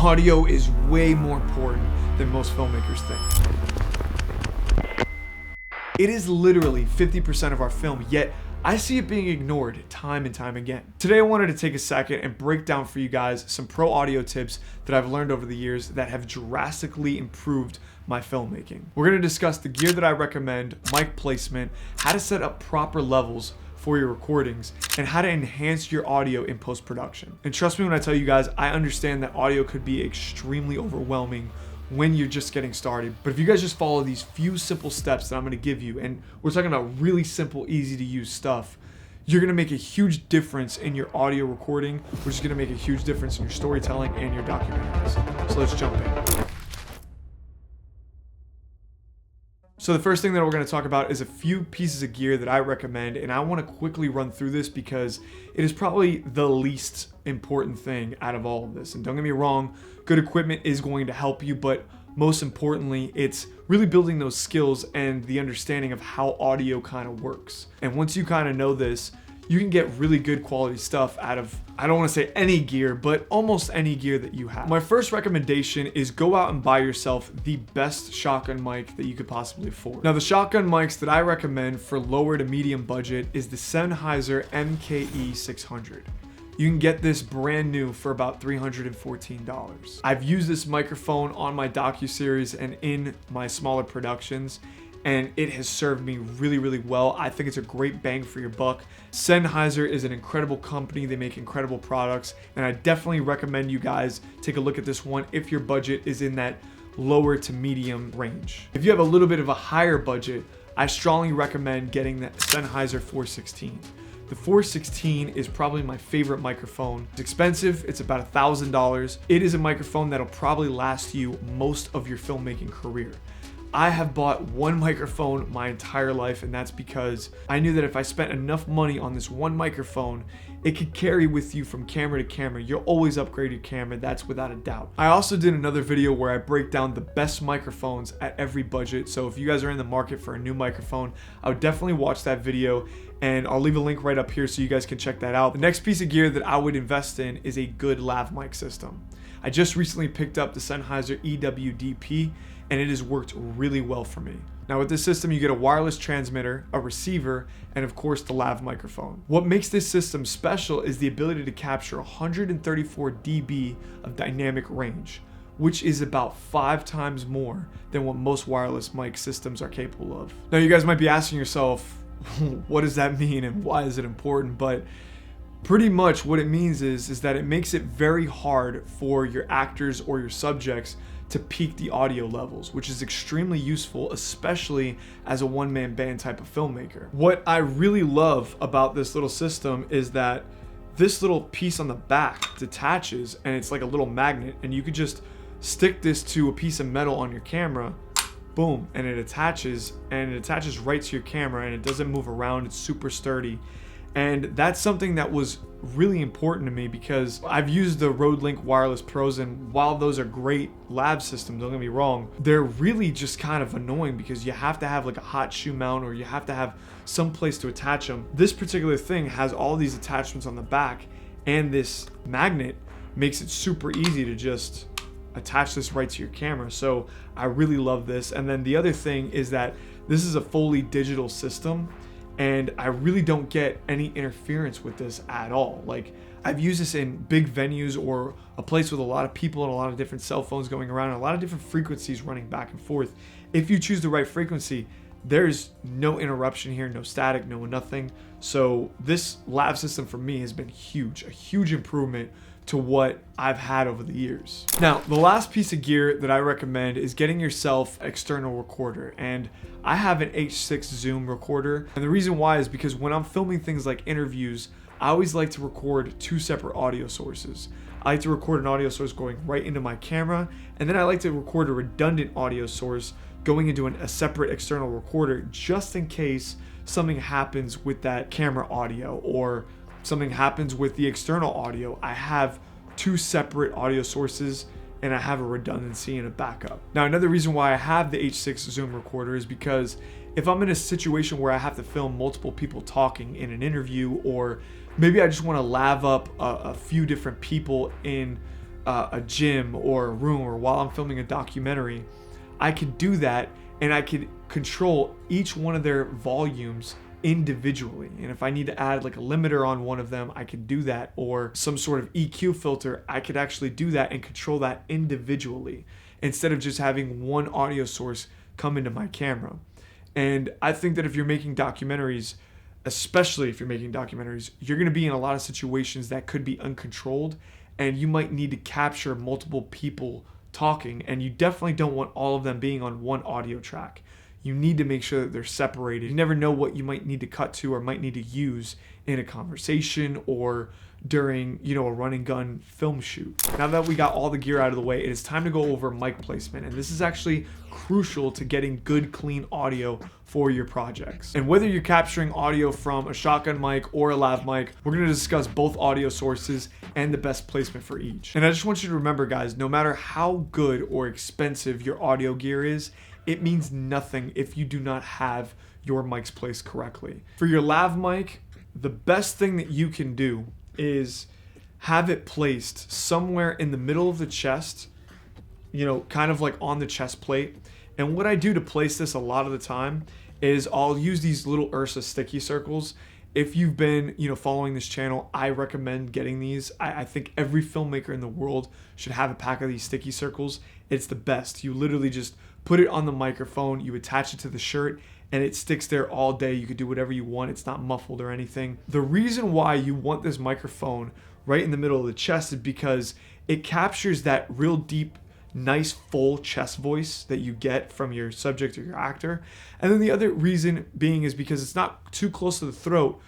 audio is way more important than most filmmakers think. It is literally 50% of our film, yet I see it being ignored time and time again. Today I wanted to take a second and break down for you guys some pro audio tips that I've learned over the years that have drastically improved my filmmaking. We're going to discuss the gear that I recommend, mic placement, how to set up proper levels for your recordings, and how to enhance your audio in post-production. And trust me when I tell you guys, I understand that audio could be extremely overwhelming when you're just getting started. But if you guys just follow these few simple steps that I'm gonna give you, and we're talking about really simple, easy to use stuff, you're gonna make a huge difference in your audio recording, which is gonna make a huge difference in your storytelling and your documentaries. So let's jump in. So the first thing that we're going to talk about is a few pieces of gear that I recommend, and I want to quickly run through this because it is probably the least important thing out of all of this. And don't get me wrong, good equipment is going to help you, but most importantly, it's really building those skills and the understanding of how audio kind of works. And once you kind of know this, you can get really good quality stuff out of, I don't want to say any gear, but almost any gear that you have. My first recommendation is go out and buy yourself the best shotgun mic that you could possibly afford. Now, the shotgun mics that I recommend for lower to medium budget is the Sennheiser MKE 600. You can get this brand new for about $314. I've used this microphone on my docuseries and in my smaller productions, and it has served me really, really well. I think it's a great bang for your buck. Sennheiser is an incredible company. They make incredible products, and I definitely recommend you guys take a look at this one if your budget is in that lower to medium range. If you have a little bit of a higher budget, I strongly recommend getting the Sennheiser 416. The 416 is probably my favorite microphone. It's expensive, it's about $1,000. It is a microphone that'll probably last you most of your filmmaking career. I have bought one microphone my entire life, and that's because I knew that if I spent enough money on this one microphone, it could carry with you from camera to camera. You'll always upgrade your camera, that's without a doubt. I also did another video where I break down the best microphones at every budget, so if you guys are in the market for a new microphone, I would definitely watch that video, and I'll leave a link right up here so you guys can check that out. The next piece of gear that I would invest in is a good lav mic system. I just recently picked up the Sennheiser EWDP, and it has worked really well for me. Now with this system, you get a wireless transmitter, a receiver, and of course the lav microphone. What makes this system special is the ability to capture 134 dB of dynamic range, which is about 5 times more than what most wireless mic systems are capable of. Now you guys might be asking yourself, what does that mean and why is it important? But pretty much what it means is that it makes it very hard for your actors or your subjects to peak the audio levels, which is extremely useful, especially as a one-man band type of filmmaker. What I really love about this little system is that this little piece on the back detaches, and it's like a little magnet, and you could just stick this to a piece of metal on your camera, boom, and it attaches right to your camera, and it doesn't move around. It's super sturdy. And that's something that was really important to me because I've used the Rode Link Wireless Pros, and while those are great lab systems, don't get me wrong, they're really just kind of annoying because you have to have like a hot shoe mount, or you have to have some place to attach them. This particular thing has all these attachments on the back, and this magnet makes it super easy to just attach this right to your camera. So I really love this. And then the other thing is that this is a fully digital system, and I really don't get any interference with this at all. Like, I've used this in big venues or a place with a lot of people and a lot of different cell phones going around and a lot of different frequencies running back and forth. If you choose the right frequency, there's no interruption here, no static, no nothing. So this lav system for me has been huge, a huge improvement to what I've had over the years. Now, the last piece of gear that I recommend is getting yourself an external recorder. And I have an H6 Zoom recorder. And the reason why is because when I'm filming things like interviews, I always like to record 2 separate audio sources. I like to record an audio source going right into my camera, and then I like to record a redundant audio source going into a separate external recorder just in case something happens with that camera audio or something happens with the external audio. I have 2 separate audio sources, and I have a redundancy and a backup. Now, another reason why I have the H6 Zoom recorder is because if I'm in a situation where I have to film multiple people talking in an interview, or maybe I just want to lav up a few different people in a gym or a room, or while I'm filming a documentary, I could do that, and I could control each one of their volumes individually. And if I need to add like a limiter on one of them, I could do that, or some sort of EQ filter, I could actually do that and control that individually instead of just having one audio source come into my camera. And I think that if you're making documentaries, especially if you're making documentaries, you're going to be in a lot of situations that could be uncontrolled, and you might need to capture multiple people talking, and you definitely don't want all of them being on one audio track. You need to make sure that they're separated. You never know what you might need to cut to or might need to use in a conversation or during, a run and gun film shoot. Now that we got all the gear out of the way, it is time to go over mic placement. And this is actually crucial to getting good, clean audio for your projects. And whether you're capturing audio from a shotgun mic or a lav mic, we're going to discuss both audio sources and the best placement for each. And I just want you to remember, guys, no matter how good or expensive your audio gear is, it means nothing if you do not have your mics placed correctly. For your lav mic, the best thing that you can do is have it placed somewhere in the middle of the chest, kind of like on the chest plate. And what I do to place this a lot of the time is I'll use these little Ursa sticky circles. If you've been, following this channel, I recommend getting these. I think every filmmaker in the world should have a pack of these sticky circles. It's the best. You literally just put it on the microphone, you attach it to the shirt, and it sticks there all day. You could do whatever you want. It's not muffled or anything. The reason why you want this microphone right in the middle of the chest is because it captures that real deep, nice full chest voice that you get from your subject or your actor. And then the other reason being is because it's not too close to the throat.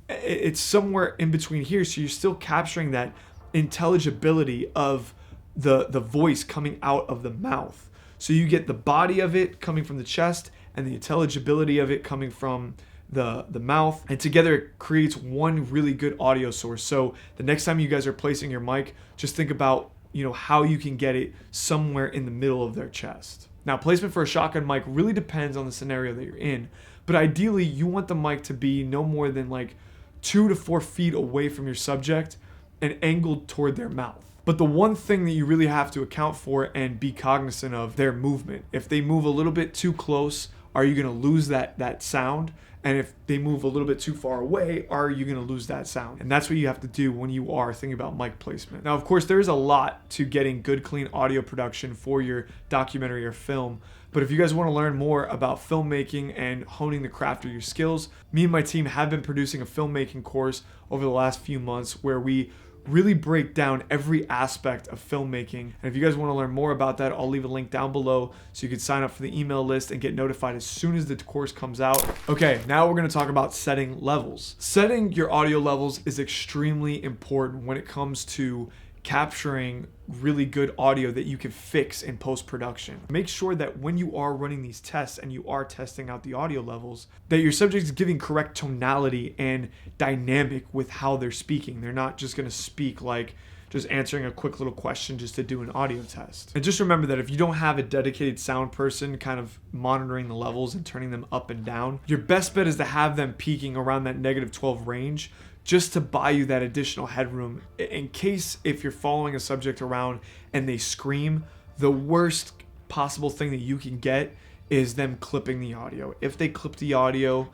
It's somewhere in between here, so you're still capturing that intelligibility of the voice coming out of the mouth. So you get the body of it coming from the chest and the intelligibility of it coming from the mouth, and together it creates one really good audio source. So the next time you guys are placing your mic, just think about how you can get it somewhere in the middle of their chest. Now, placement for a shotgun mic really depends on the scenario that you're in, but ideally you want the mic to be no more than like 2 to 4 feet away from your subject and angled toward their mouth. But the one thing that you really have to account for and be cognizant of, their movement. If they move a little bit too close, are you going to lose that sound? And if they move a little bit too far away, are you going to lose that sound? And that's what you have to do when you are thinking about mic placement. Now, of course, there's a lot to getting good, clean audio production for your documentary or film. But if you guys want to learn more about filmmaking and honing the craft of your skills, me and my team have been producing a filmmaking course over the last few months where we really break down every aspect of filmmaking. And if you guys want to learn more about that, I'll leave a link down below so you can sign up for the email list and get notified as soon as the course comes out. Okay, now we're going to talk about setting levels. Setting your audio levels is extremely important when it comes to capturing really good audio that you can fix in post-production. Make sure that when you are running these tests and you are testing out the audio levels, that your subject is giving correct tonality and dynamic with how they're speaking. They're not just going to speak like just answering a quick little question just to do an audio test. And just remember that if you don't have a dedicated sound person kind of monitoring the levels and turning them up and down, your best bet is to have them peaking around that -12 range, just to buy you that additional headroom in case if you're following a subject around and they scream. The worst possible thing that you can get is them clipping the audio. If they clip the audio,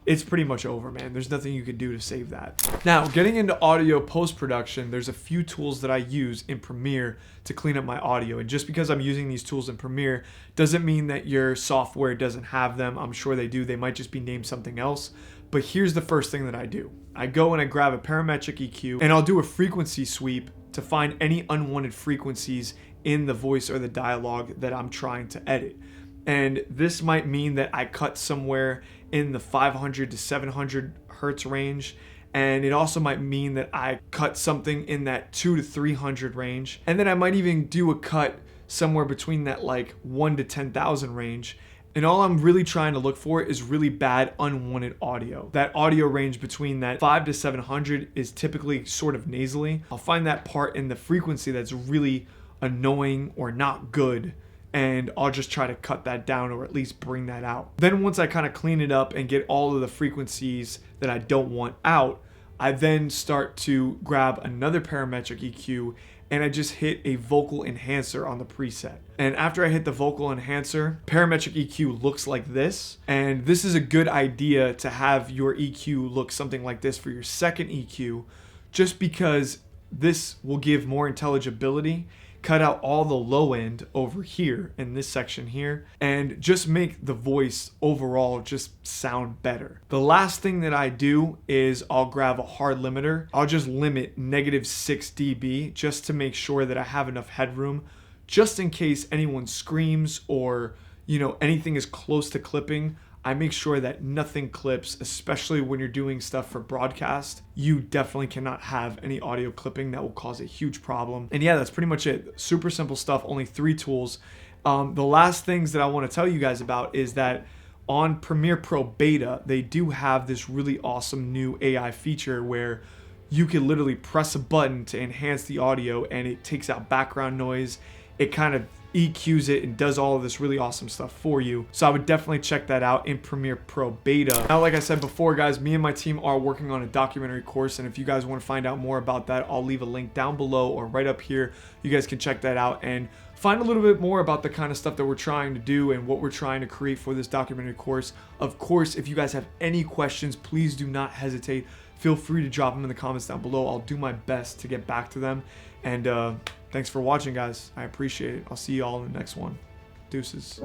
it's pretty much over, man. There's nothing you can do to save that. Now, getting into audio post-production, there's a few tools that I use in Premiere to clean up my audio. And just because I'm using these tools in Premiere doesn't mean that your software doesn't have them. I'm sure they do. They might just be named something else. But here's the first thing that I do. I go and I grab a parametric EQ and I'll do a frequency sweep to find any unwanted frequencies in the voice or the dialogue that I'm trying to edit. And this might mean that I cut somewhere in the 500 to 700 hertz range. And it also might mean that I cut something in that 200 to 300 range. And then I might even do a cut somewhere between that like 1 to 10,000 range. And all I'm really trying to look for is really bad unwanted audio. That audio range between that 500 to 700 is typically sort of nasally. I'll find that part in the frequency that's really annoying or not good, and I'll just try to cut that down or at least bring that out. Then once I kind of clean it up and get all of the frequencies that I don't want out, I then start to grab another parametric EQ and I just hit a vocal enhancer on the preset. And after I hit the vocal enhancer, parametric EQ looks like this. And this is a good idea to have your EQ look something like this for your second EQ, just because this will give more intelligibility, cut out all the low end over here in this section here, and just make the voice overall just sound better. The last thing that I do is I'll grab a hard limiter. I'll just limit -6 dB just to make sure that I have enough headroom just in case anyone screams or, anything is close to clipping. I make sure that nothing clips, especially when you're doing stuff for broadcast. You definitely cannot have any audio clipping. That will cause a huge problem. And yeah, that's pretty much it. Super simple stuff, only 3 tools. The last things that I want to tell you guys about is that on Premiere Pro Beta, they do have this really awesome new AI feature where you can literally press a button to enhance the audio and it takes out background noise. It kind of EQs it and does all of this really awesome stuff for you. So I would definitely check that out in Premiere Pro Beta. Now, like I said before, guys, me and my team are working on a documentary course, and if you guys want to find out more about that, I'll leave a link down below or right up here. You guys can check that out and find a little bit more about the kind of stuff that we're trying to do and what we're trying to create for this documentary course. Of course, if you guys have any questions, please do not hesitate. Feel free to drop them in the comments down below. I'll do my best to get back to them. And thanks for watching, guys. I appreciate it. I'll see you all in the next one. Deuces.